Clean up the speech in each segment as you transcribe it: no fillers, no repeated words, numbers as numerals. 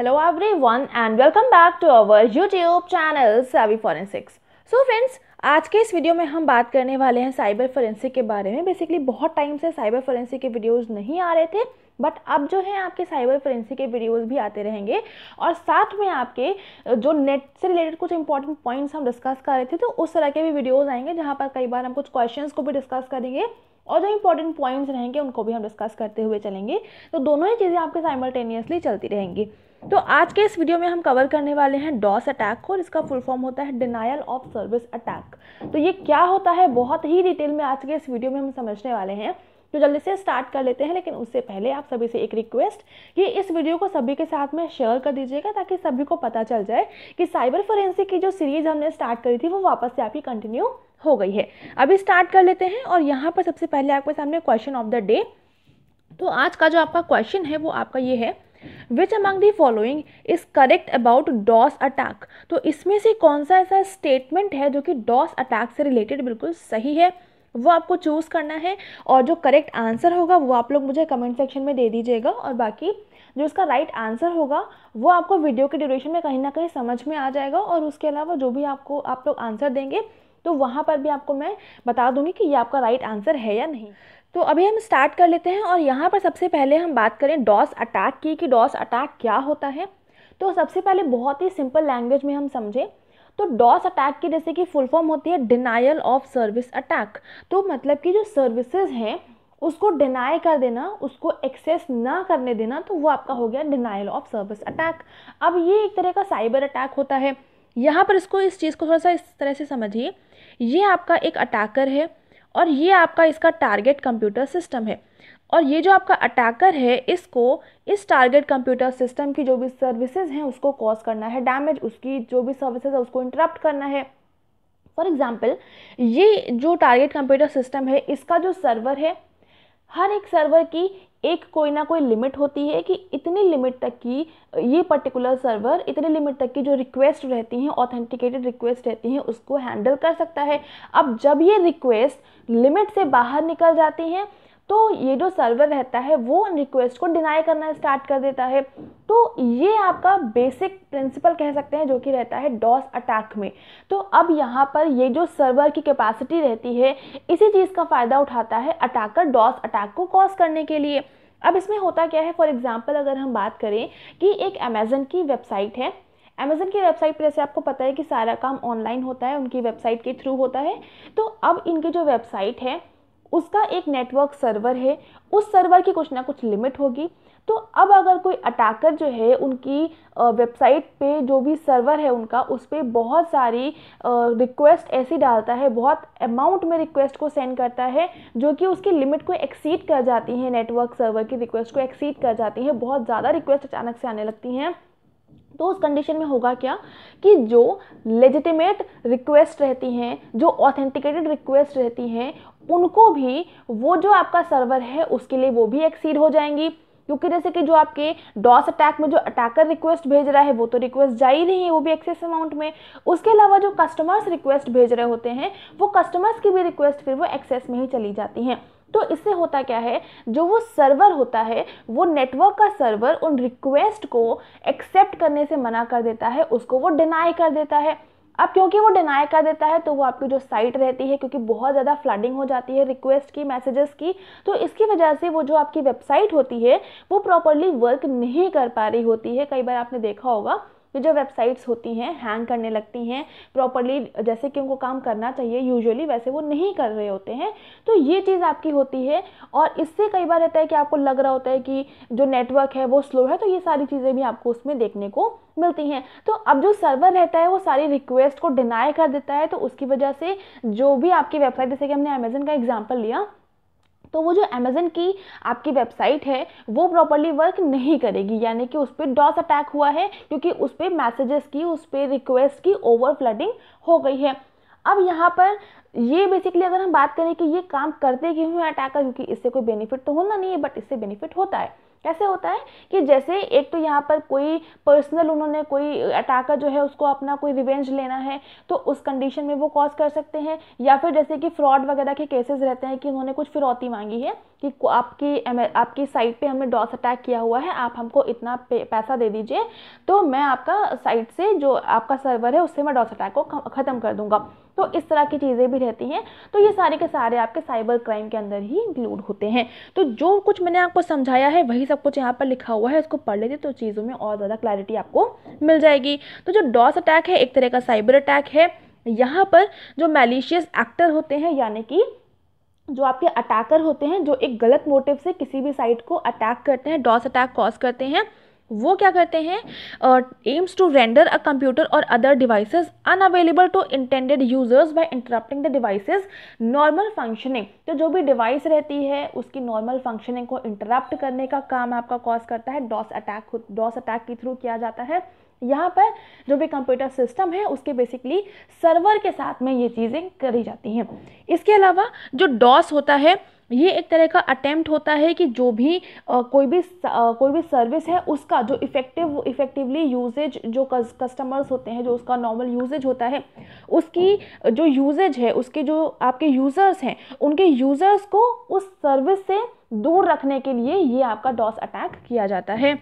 Hello everyone and welcome back to our YouTube channel Savvy Forensics. So friends, आज के इस video में हम बात करने वाले हैं साइबर फोरेंसिक के बारे में। बेसिकली बहुत टाइम से साइबर फोरेंसिक के वीडियोस नहीं आ रहे थे, बट अब जो है आपके साइबर फोरेंसिक के वीडियोस भी आते रहेंगे और साथ में आपके जो नेट से रिलेटेड कुछ इंपॉर्टेंट पॉइंट्स हम डिस्कस कर रहे थे, तो उस तरह के भी वीडियोस आएंगे जहाँ पर कई बार हम कुछ क्वेश्चंस को भी डिस्कस करेंगे और जो इंपॉर्टेंट पॉइंट्स रहेंगे उनको भी हम डिस्कस करते हुए चलेंगे। तो दोनों ही चीज़ें आपके साइमल्टेनियसली चलती रहेंगी। तो आज के इस वीडियो में हम कवर करने वाले हैं डॉस अटैक और इसका फुल फॉर्म होता है डिनायल ऑफ सर्विस अटैक। तो ये क्या होता है बहुत ही डिटेल में आज के इस वीडियो में हम समझने वाले हैं, तो जल्दी से स्टार्ट कर लेते हैं। लेकिन उससे पहले आप सभी से एक रिक्वेस्ट कि इस वीडियो को सभी के साथ में शेयर कर दीजिएगा ताकि सभी को पता चल जाए कि साइबर फोरेंसिक की जो सीरीज हमने स्टार्ट करी थी वो वापस से आपकी कंटिन्यू हो गई है। अभी स्टार्ट कर लेते हैं और यहाँ पर सबसे पहले आपके सामने क्वेश्चन ऑफ द डे। तो आज का जो आपका क्वेश्चन है वो आपका ये है, which among the following is correct about DoS attack. तो इसमें से कौन सा ऐसा स्टेटमेंट है जो कि डॉस अटैक से रिलेटेड बिल्कुल सही है, वो आपको चूज़ करना है और जो करेक्ट आंसर होगा वो आप लोग मुझे कमेंट सेक्शन में दे दीजिएगा। और बाकी जो इसका राइट आंसर होगा वो आपको वीडियो के ड्यूरेशन में कहीं ना कहीं समझ में आ जाएगा। और उसके अलावा जो भी आप लोग आंसर देंगे तो वहाँ पर भी आपको मैं बता दूंगी कि ये आपका राइट आंसर है या नहीं। तो अभी हम स्टार्ट कर लेते हैं और यहाँ पर सबसे पहले हम बात करें डॉस अटैक की कि डॉस अटैक क्या होता है। तो सबसे पहले बहुत ही सिंपल लैंग्वेज में हम समझें तो डॉस अटैक की जैसे कि फुल फॉर्म होती है डिनायल ऑफ सर्विस अटैक। तो मतलब कि जो सर्विसेज हैं उसको डिनाई कर देना, उसको एक्सेस ना करने देना, तो वो आपका हो गया डिनायल ऑफ सर्विस अटैक। अब ये एक तरह का साइबर अटैक होता है। यहाँ पर इस चीज़ को थोड़ा सा इस तरह से समझिए, ये आपका एक अटैकर है और ये आपका इसका टारगेट कंप्यूटर सिस्टम है। और ये जो आपका अटैकर है इसको इस टारगेट कंप्यूटर सिस्टम की जो भी सर्विसेज हैं उसको कॉज करना है डैमेज, उसकी जो भी सर्विसेज है उसको इंटरप्ट करना है। फॉर एग्जांपल, ये जो टारगेट कंप्यूटर सिस्टम है इसका जो सर्वर है, हर एक सर्वर की एक कोई ना कोई लिमिट होती है कि इतनी लिमिट तक की ये पर्टिकुलर सर्वर इतनी लिमिट तक की जो रिक्वेस्ट रहती हैं, ऑथेंटिकेटेड रिक्वेस्ट रहती हैं, उसको हैंडल कर सकता है। अब जब ये रिक्वेस्ट लिमिट से बाहर निकल जाती हैं तो ये जो सर्वर रहता है वो रिक्वेस्ट को डिनाई करना स्टार्ट कर देता है। तो ये आपका बेसिक प्रिंसिपल कह सकते हैं जो कि रहता है डॉस अटैक में। तो अब यहाँ पर ये जो सर्वर की कैपेसिटी रहती है इसी चीज़ का फ़ायदा उठाता है अटैकर डॉस अटैक को कॉज करने के लिए। अब इसमें होता क्या है, फॉर एग्जाम्पल अगर हम बात करें कि एक अमेज़न की वेबसाइट है। अमेज़न की वेबसाइट पर जैसे आपको पता है कि सारा काम ऑनलाइन होता है, उनकी वेबसाइट के थ्रू होता है। तो अब इनकी जो वेबसाइट है उसका एक नेटवर्क सर्वर है, उस सर्वर की कुछ ना कुछ लिमिट होगी। तो अब अगर कोई अटैकर जो है उनकी वेबसाइट पे जो भी सर्वर है उनका उस पर बहुत सारी रिक्वेस्ट ऐसी डालता है, बहुत अमाउंट में रिक्वेस्ट को सेंड करता है जो कि उसकी लिमिट को एक्सीड कर जाती है, नेटवर्क सर्वर की रिक्वेस्ट को एक्सीड कर जाती है, बहुत ज़्यादा रिक्वेस्ट अचानक से आने लगती हैं। तो उस कंडीशन में होगा क्या कि जो लेजिटिमेट रिक्वेस्ट रहती हैं, जो ऑथेंटिकेटेड रिक्वेस्ट रहती हैं, उनको भी वो जो आपका सर्वर है उसके लिए वो भी एक्सीड हो जाएंगी। क्योंकि जैसे कि जो आपके डॉस अटैक में जो अटैकर रिक्वेस्ट भेज रहा है वो तो रिक्वेस्ट जा ही रही है, वो भी एक्सेस अमाउंट में। उसके अलावा जो कस्टमर्स रिक्वेस्ट भेज रहे होते हैं वो कस्टमर्स की भी रिक्वेस्ट फिर वो एक्सेस में ही चली जाती हैं। तो इससे होता क्या है, जो वो सर्वर होता है वो नेटवर्क का सर्वर उन रिक्वेस्ट को एक्सेप्ट करने से मना कर देता है, उसको वो डिनाई कर देता है। अब क्योंकि वो डिनाई कर देता है तो वो आपकी जो साइट रहती है, क्योंकि बहुत ज़्यादा फ्लडिंग हो जाती है रिक्वेस्ट की, मैसेजेस की, तो इसकी वजह से वो जो आपकी वेबसाइट होती है वो प्रॉपरली वर्क नहीं कर पा रही होती है। कई बार आपने देखा होगा कि जो वेबसाइट्स होती हैं हैंग करने लगती हैं, प्रॉपरली जैसे कि उनको काम करना चाहिए यूजुअली वैसे वो नहीं कर रहे होते हैं। तो ये चीज़ आपकी होती है और इससे कई बार रहता है कि आपको लग रहा होता है कि जो नेटवर्क है वो स्लो है, तो ये सारी चीज़ें भी आपको उसमें देखने को मिलती हैं। तो अब जो सर्वर रहता है वो सारी रिक्वेस्ट को डिनाई कर देता है, तो उसकी वजह से जो भी आपकी वेबसाइट, जैसे कि हमने अमेज़न का एग्जाम्पल लिया, तो वो जो अमेज़न की आपकी वेबसाइट है वो प्रॉपरली वर्क नहीं करेगी, यानी कि उस पर डॉस अटैक हुआ है क्योंकि उस पर मैसेजेस की, उस पर रिक्वेस्ट की ओवर फ्लडिंग हो गई है। अब यहाँ पर ये बेसिकली अगर हम बात करें कि ये काम करते क्यों हैं अटैकर, क्योंकि इससे कोई बेनिफिट तो होना नहीं है, बट इससे बेनिफिट होता है। कैसे होता है कि जैसे एक तो यहाँ पर कोई पर्सनल उन्होंने कोई अटैकर जो है उसको अपना कोई रिवेंज लेना है तो उस कंडीशन में वो कॉज कर सकते हैं, या फिर जैसे कि फ्रॉड वगैरह के केसेस रहते हैं कि उन्होंने कुछ फिरौती मांगी है कि आपकी साइट पे हमने डॉस अटैक किया हुआ है, आप हमको इतना पैसा दे दीजिए तो मैं आपका साइट से जो आपका सर्वर है उससे मैं डॉस अटैक को ख़त्म कर दूंगा। तो इस तरह की चीज़ें भी रहती हैं। तो ये सारे के सारे आपके साइबर क्राइम के अंदर ही इंक्लूड होते हैं। तो जो कुछ मैंने आपको समझाया है वही सब कुछ यहाँ पर लिखा हुआ है, इसको पढ़ लेते तो चीज़ों में और ज़्यादा क्लैरिटी आपको मिल जाएगी। तो जो डॉस अटैक है एक तरह का साइबर अटैक है। यहाँ पर जो मैलिशियस एक्टर होते हैं, यानी कि जो आपके अटैकर होते हैं जो एक गलत मोटिव से किसी भी साइट को अटैक करते हैं, डॉस अटैक कॉज करते हैं, वो क्या करते हैं, aims to render a computer और other devices unavailable to intended users by interrupting the device's normal functioning. तो जो भी डिवाइस रहती है उसकी नॉर्मल फंक्शनिंग को इंटरप्ट करने का काम आपका कॉज करता है डॉस अटैक के थ्रू किया जाता है। यहाँ पर जो भी कंप्यूटर सिस्टम है उसके बेसिकली सर्वर के साथ में ये चीज़ें करी जाती हैं। इसके अलावा जो डॉस होता है ये एक तरह का अटेम्प्ट होता है कि जो भी कोई भी सर्विस है उसका जो इफेक्टिवली यूजेज जो कस्टमर्स होते हैं, जो उसका नॉर्मल यूजेज होता है उसकी जो यूजेज है, उसके जो आपके यूज़र्स हैं उनके यूज़र्स को उस सर्विस से दूर रखने के लिए ये आपका डॉस अटैक किया जाता है।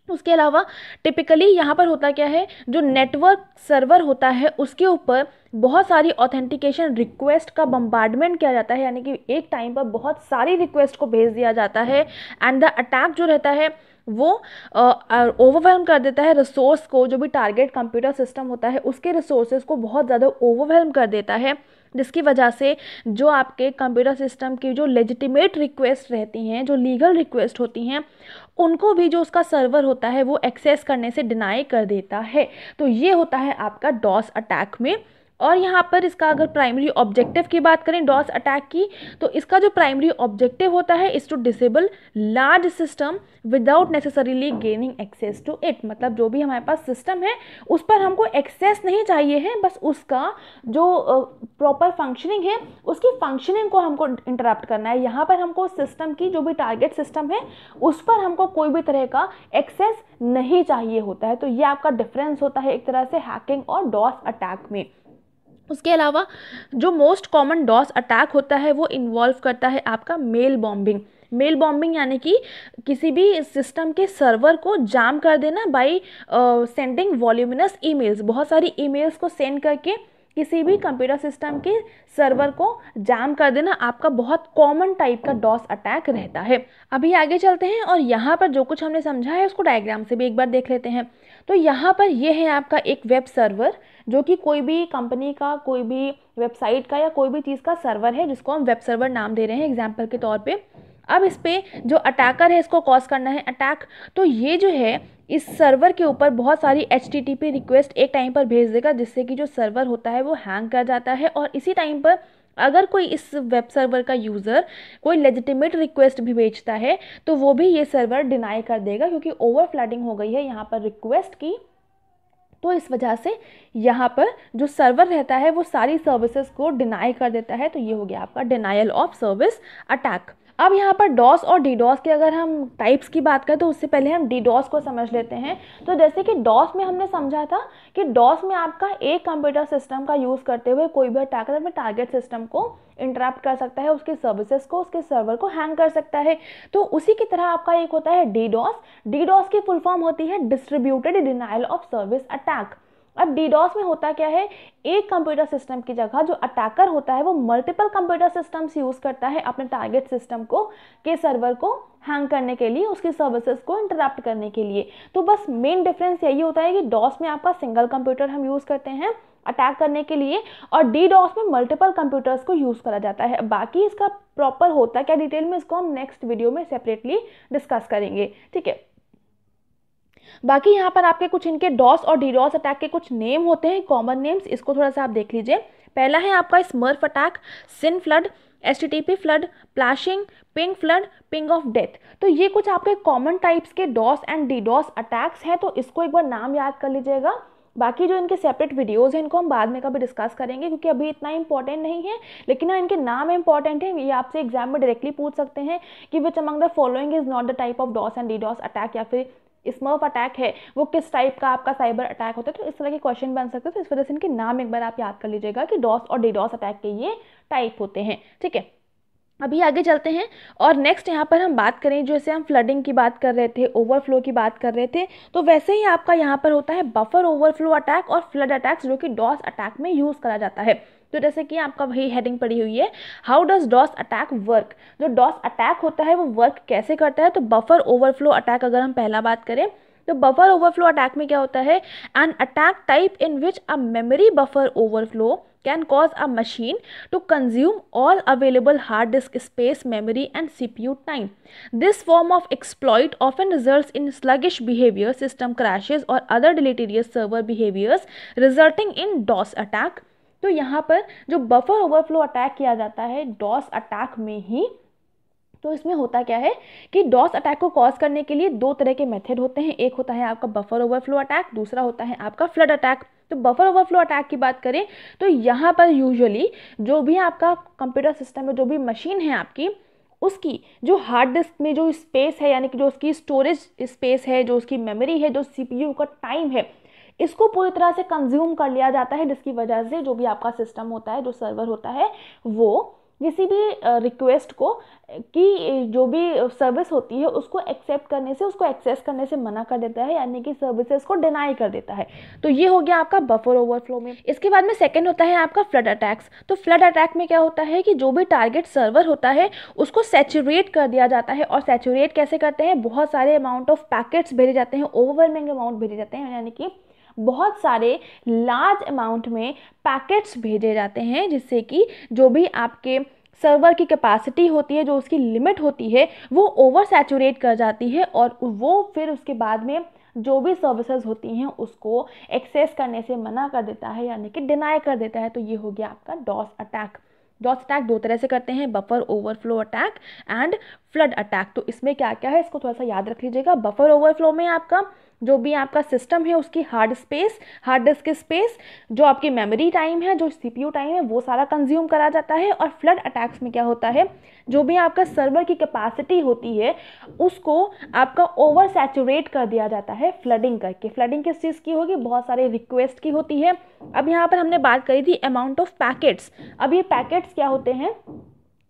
उसके अलावा टिपिकली यहाँ पर होता क्या है, जो नेटवर्क सर्वर होता है उसके ऊपर बहुत सारी ऑथेंटिकेशन रिक्वेस्ट का बम्बार्डमेंट किया जाता है, यानी कि एक टाइम पर बहुत सारी रिक्वेस्ट को भेज दिया जाता है एंड द अटैक जो रहता है वो ओवरवेलम कर देता है रिसोर्स को, जो भी टारगेट कंप्यूटर सिस्टम होता है उसके रिसोर्सेज को बहुत ज़्यादा ओवरवेलम कर देता है, जिसकी वजह से जो आपके कंप्यूटर सिस्टम की जो लेजिटिमेट रिक्वेस्ट रहती हैं, जो लीगल रिक्वेस्ट होती हैं, उनको भी जो उसका सर्वर होता है वो एक्सेस करने से डिनाई कर देता है। तो ये होता है आपका डॉस अटैक में। और यहाँ पर इसका अगर प्राइमरी ऑब्जेक्टिव की बात करें डॉस अटैक की, तो इसका जो प्राइमरी ऑब्जेक्टिव होता है is to disable large system without necessarily gaining access to it. मतलब जो भी हमारे पास सिस्टम है उस पर हमको एक्सेस नहीं चाहिए है, बस उसका जो प्रॉपर फंक्शनिंग है उसकी फंक्शनिंग को हमको इंटरप्ट करना है। यहाँ पर हमको सिस्टम की जो भी टारगेट सिस्टम है उस पर हमको कोई भी तरह का एक्सेस नहीं चाहिए होता है। तो ये आपका डिफरेंस होता है एक तरह से हैकिंग और डॉस अटैक में। उसके अलावा जो मोस्ट कॉमन डॉस अटैक होता है वो इन्वॉल्व करता है आपका मेल बॉम्बिंग यानी कि किसी भी सिस्टम के सर्वर को जाम कर देना बाय सेंडिंग वॉल्यूमिनस ईमेल्स। बहुत सारी ईमेल्स को सेंड करके किसी भी कंप्यूटर सिस्टम के सर्वर को जाम कर देना आपका बहुत कॉमन टाइप का डॉस अटैक रहता है। अभी आगे चलते हैं और यहाँ पर जो कुछ हमने समझा है उसको डायग्राम से भी एक बार देख लेते हैं। तो यहाँ पर ये है आपका एक वेब सर्वर, जो कि कोई भी कंपनी का, कोई भी वेबसाइट का या कोई भी चीज़ का सर्वर है जिसको हम वेब सर्वर नाम दे रहे हैं एग्जाम्पल के तौर पे। अब इस पे जो अटैकर है इसको कॉज करना है अटैक। तो ये जो है इस सर्वर के ऊपर बहुत सारी HTTP रिक्वेस्ट एक टाइम पर भेज देगा, जिससे कि जो सर्वर होता है वो हैंग कर जाता है। और इसी टाइम पर अगर कोई इस वेब सर्वर का यूज़र कोई लेजिटिमेट रिक्वेस्ट भी भेजता है तो वो भी ये सर्वर डिनाई कर देगा, क्योंकि ओवर फ्लडिंग हो गई है यहाँ पर रिक्वेस्ट की। तो इस वजह से यहाँ पर जो सर्वर रहता है वो सारी सर्विसेज को डिनाई कर देता है। तो ये हो गया आपका डिनायल ऑफ सर्विस अटैक। अब यहाँ पर डॉस और डीडॉस के अगर हम टाइप्स की बात करें तो उससे पहले हम डीडॉस को समझ लेते हैं। तो जैसे कि डॉस में हमने समझा था कि डॉस में आपका एक कंप्यूटर सिस्टम का यूज़ करते हुए कोई भी अटैकर अपने टारगेट सिस्टम को इंटरप्ट कर सकता है, उसके सर्विसेज को, उसके सर्वर को हैंग कर सकता है। तो उसी की तरह आपका एक होता है डीडॉस। डीडॉस की फुल फॉर्म होती है distributed denial of service attack. अब डीडॉस में होता क्या है, एक कंप्यूटर सिस्टम की जगह जो अटैकर होता है वो मल्टीपल कंप्यूटर सिस्टम्स यूज़ करता है अपने टारगेट सिस्टम को के सर्वर को हैंग करने के लिए, उसकी सर्विसेज को इंटरप्ट करने के लिए। तो बस मेन डिफरेंस यही होता है कि डॉस में आपका सिंगल कंप्यूटर हम यूज़ करते हैं अटैक करने के लिए, और डीडॉस में मल्टीपल कंप्यूटर्स को यूज़ करा जाता है। बाकी इसका प्रॉपर होता क्या डिटेल में, इसको हम नेक्स्ट वीडियो में सेपरेटली डिस्कस करेंगे, ठीक है। बाकी यहाँ पर आपके कुछ इनके डॉस और डीडॉस अटैक के कुछ नेम होते हैं, कॉमन नेम्स, इसको थोड़ा सा आप देख लीजिए। पहला है आपका smurf attack, SYN flood, HTTP flood, flashing, ping flood, ping of death. तो ये कुछ आपके कॉमन टाइप्स के डॉस एंड डीडॉस अटैक्स हैं। तो इसको एक बार नाम याद कर लीजिएगा, बाकी जो इनके सेपरेट वीडियोस हैं इनको हम बाद में कभी डिस्कस करेंगे, क्योंकि अभी इतना इंपॉर्टेंट नहीं है, लेकिन हाँ इनके नाम इंपॉर्टेंट है। ये आपसे एग्जाम में डायरेक्टली पूछ सकते हैं कि which among the following is not the type of DoS and DDoS attack, या फिर स्मर्फ अटैक है वो किस टाइप का आपका साइबर अटैक होता है। तो इस तरह के क्वेश्चन बन सकते हैं, तो इस वजह से इनके नाम एक बार आप याद कर लीजिएगा कि डॉस और डीडॉस अटैक के ये टाइप होते हैं। ठीक है, अभी आगे चलते हैं और नेक्स्ट यहाँ पर हम बात करें, जैसे हम फ्लडिंग की बात कर रहे थे, ओवरफ्लो की बात कर रहे थे, तो वैसे ही आपका यहाँ पर होता है बफर ओवरफ्लो अटैक और फ्लड अटैक्स, जो कि डॉस अटैक में यूज़ करा जाता है। तो जैसे कि आपका वही हेडिंग पड़ी हुई है, how does DoS attack work. जो डॉस अटैक होता है वो वर्क कैसे करता है, तो बफर ओवरफ्लो अटैक अगर हम पहला बात करें तो बफर ओवरफ्लो अटैक में क्या होता है, an attack type in which a memory buffer overflow can cause a machine to consume all available hard disk space, memory and CPU time. This form of exploit often results in sluggish behavior, system crashes or other deleterious server behaviors resulting in DOS attack. तो यहाँ पर जो buffer overflow attack किया जाता है DOS attack में ही, तो इसमें होता क्या है कि डॉस अटैक को कॉज करने के लिए दो तरह के मेथड होते हैं। एक होता है आपका बफर ओवरफ्लो अटैक, दूसरा होता है आपका फ्लड अटैक। तो बफर ओवरफ्लो अटैक की बात करें तो यहाँ पर यूजुअली जो भी आपका कंप्यूटर सिस्टम में जो भी मशीन है आपकी, उसकी जो हार्ड डिस्क में जो स्पेस है, यानी कि जो उसकी स्टोरेज स्पेस है, जो उसकी मेमोरी है, जो CPU का टाइम है, इसको पूरी तरह से कंज्यूम कर लिया जाता है, जिसकी वजह से जो भी आपका सिस्टम होता है, जो सर्वर होता है, वो किसी भी रिक्वेस्ट को कि जो भी सर्विस होती है उसको एक्सेप्ट करने से, उसको एक्सेस करने से मना कर देता है, यानी कि सर्विसेज को डिनाई कर देता है। तो ये हो गया आपका बफर ओवरफ्लो में। इसके बाद में सेकंड होता है आपका फ्लड अटैक्स। तो फ्लड अटैक में क्या होता है कि जो भी टारगेट सर्वर होता है उसको सैचुरेट कर दिया जाता है। और सैचुरेट कैसे करते हैं, बहुत सारे अमाउंट ऑफ पैकेट्स भेजे जाते हैं, ओवरवेलमिंग अमाउंट भेजे जाते हैं, यानी कि बहुत सारे लार्ज अमाउंट में पैकेट्स भेजे जाते हैं, जिससे कि जो भी आपके सर्वर की कैपेसिटी होती है, जो उसकी लिमिट होती है, वो ओवर सैचुरेट कर जाती है और वो फिर उसके बाद में जो भी सर्विसेज होती हैं उसको एक्सेस करने से मना कर देता है, यानी कि डिनाई कर देता है। तो ये हो गया आपका डॉस अटैक। डॉस अटैक दो तरह से करते हैं, buffer overflow attack and flood attack. तो इसमें क्या क्या है इसको थोड़ा सा याद रख लीजिएगा। बफर ओवरफ्लो में आपका जो भी आपका सिस्टम है उसकी hard space, hard disk space, जो आपकी मेमोरी टाइम है, जो CPU टाइम है, वो सारा कंज्यूम करा जाता है। और फ्लड अटैक्स में क्या होता है, जो भी आपका सर्वर की कैपेसिटी होती है उसको आपका ओवर सैचुरेट कर दिया जाता है फ्लडिंग करके। फ्लडिंग किस चीज़ की होगी, बहुत सारे रिक्वेस्ट की होती है। अब यहाँ पर हमने बात करी थी अमाउंट ऑफ पैकेट्स। अब ये पैकेट्स क्या होते हैं,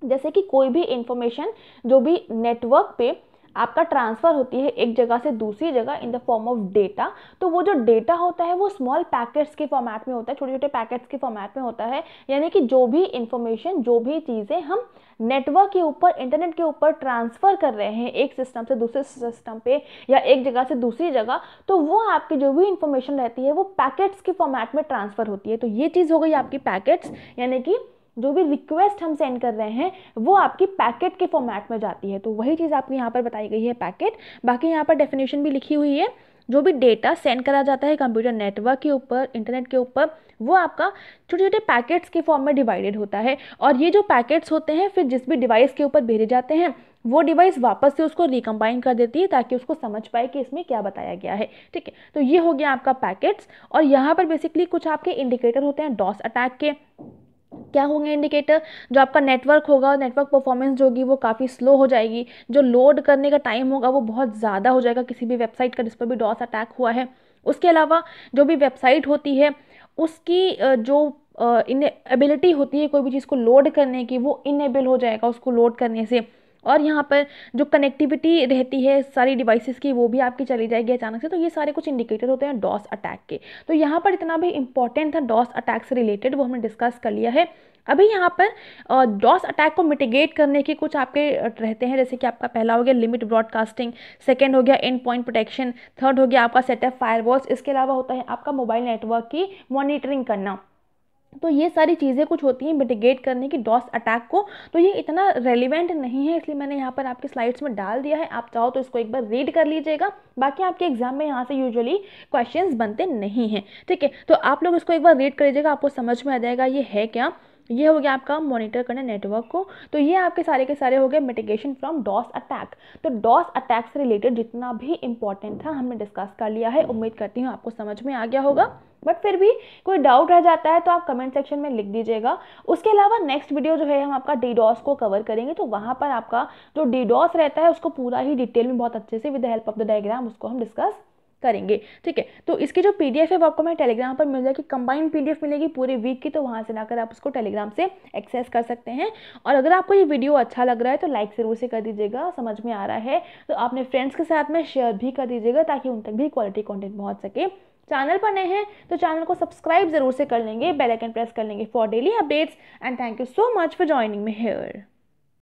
जैसे कि कोई भी इंफॉर्मेशन जो भी नेटवर्क पे आपका ट्रांसफ़र होती है एक जगह से दूसरी जगह in the form of data, तो वो जो डेटा होता है वो स्मॉल पैकेट्स के फॉर्मेट में होता है, छोटे छोटे पैकेट्स के फॉर्मेट में होता है। यानी कि जो भी इंफॉर्मेशन, जो भी चीज़ें हम नेटवर्क के ऊपर, इंटरनेट के ऊपर ट्रांसफ़र कर रहे हैं एक सिस्टम से दूसरे सिस्टम पे या एक जगह से दूसरी जगह, तो वो आपकी जो भी इंफॉर्मेशन रहती है वो पैकेट्स के फॉर्मेट में ट्रांसफ़र होती है। तो ये चीज़ हो गई आपकी पैकेट्स, यानी कि जो भी रिक्वेस्ट हम सेंड कर रहे हैं वो आपकी पैकेट के फॉर्मेट में जाती है। तो वही चीज़ आपको यहाँ पर बताई गई है पैकेट। बाकी यहाँ पर डेफिनेशन भी लिखी हुई है, जो भी डेटा सेंड करा जाता है कंप्यूटर नेटवर्क के ऊपर, इंटरनेट के ऊपर, वो आपका छोटे छोटे पैकेट्स के फॉर्म में डिवाइडेड होता है। और ये जो पैकेट्स होते हैं फिर जिस भी डिवाइस के ऊपर भेजे जाते हैं वो डिवाइस वापस से उसको रिकम्बाइन कर देती है ताकि उसको समझ पाए कि इसमें क्या बताया गया है। ठीक है, तो ये हो गया आपका पैकेट्स। और यहाँ पर बेसिकली कुछ आपके इंडिकेटर होते हैं डॉस अटैक के। क्या होंगे इंडिकेटर, जो आपका नेटवर्क होगा, नेटवर्क परफॉर्मेंस जो होगी वो काफ़ी स्लो हो जाएगी, जो लोड करने का टाइम होगा वो बहुत ज़्यादा हो जाएगा किसी भी वेबसाइट का जिस पर भी डॉस अटैक हुआ है। उसके अलावा जो भी वेबसाइट होती है उसकी जो इनेबिलिटी होती है कोई भी चीज़ को लोड करने की, वो इनेबल हो जाएगा उसको लोड करने से। और यहाँ पर जो कनेक्टिविटी रहती है सारी डिवाइसेस की वो भी आपकी चली जाएगी अचानक से। तो ये सारे कुछ इंडिकेटर होते हैं डॉस अटैक के। तो यहाँ पर इतना भी इंपॉर्टेंट था डॉस अटैक से रिलेटेड, वो हमने डिस्कस कर लिया है। अभी यहाँ पर डॉस अटैक को मिटिगेट करने के कुछ आपके रहते हैं, जैसे कि आपका पहला हो गया लिमिट ब्रॉडकास्टिंग, सेकंड हो गया एंड पॉइंट प्रोटेक्शन, थर्ड हो गया आपका सेटअप फायरवॉल्स। इसके अलावा होता है आपका मोबाइल नेटवर्क की मॉनिटरिंग करना। तो ये सारी चीज़ें कुछ होती हैं मिटिगेट करने की डॉस अटैक को। तो ये इतना रेलिवेंट नहीं है, इसलिए मैंने यहाँ पर आपके स्लाइड्स में डाल दिया है। आप चाहो तो इसको एक बार रीड कर लीजिएगा। बाकी आपके एग्जाम में यहाँ से यूजुअली क्वेश्चंस बनते नहीं हैं। ठीक है, तो आप लोग इसको एक बार रीड कर लीजिएगा, आपको समझ में आ जाएगा ये है क्या। ये हो गया आपका मॉनिटर करना नेटवर्क को। तो ये आपके सारे के सारे हो गए मिटिगेशन फ्रॉम डॉस अटैक। तो डॉस अटैक से रिलेटेड जितना भी इंपॉर्टेंट था हमने डिस्कस कर लिया है। उम्मीद करती हूँ आपको समझ में आ गया होगा, बट फिर भी कोई डाउट रह जाता है तो आप कमेंट सेक्शन में लिख दीजिएगा। उसके अलावा नेक्स्ट वीडियो जो है हम आपका डीडॉस को कवर करेंगे, तो वहाँ पर आपका जो डीडॉस रहता है उसको पूरा ही डिटेल में बहुत अच्छे से with the help of the diagram उसको हम डिस्कस करेंगे। ठीक है, तो इसकी जो पीडीएफ है वो आपको मैं टेलीग्राम पर मिल जाएगी, कंबाइंड पीडीएफ मिलेगी पूरे वीक की, तो वहाँ से लाकर आप उसको टेलीग्राम से एक्सेस कर सकते हैं। और अगर आपको ये वीडियो अच्छा लग रहा है तो लाइक ज़रूर से कर दीजिएगा, समझ में आ रहा है तो अपने फ्रेंड्स के साथ में शेयर भी कर दीजिएगा ताकि उन तक भी क्वालिटी कंटेंट पहुँच सके। चैनल पर नए हैं तो चैनल को सब्सक्राइब जरूर से कर लेंगे, बेल आइकन प्रेस कर लेंगे for daily updates. And thank you so much for joining me here.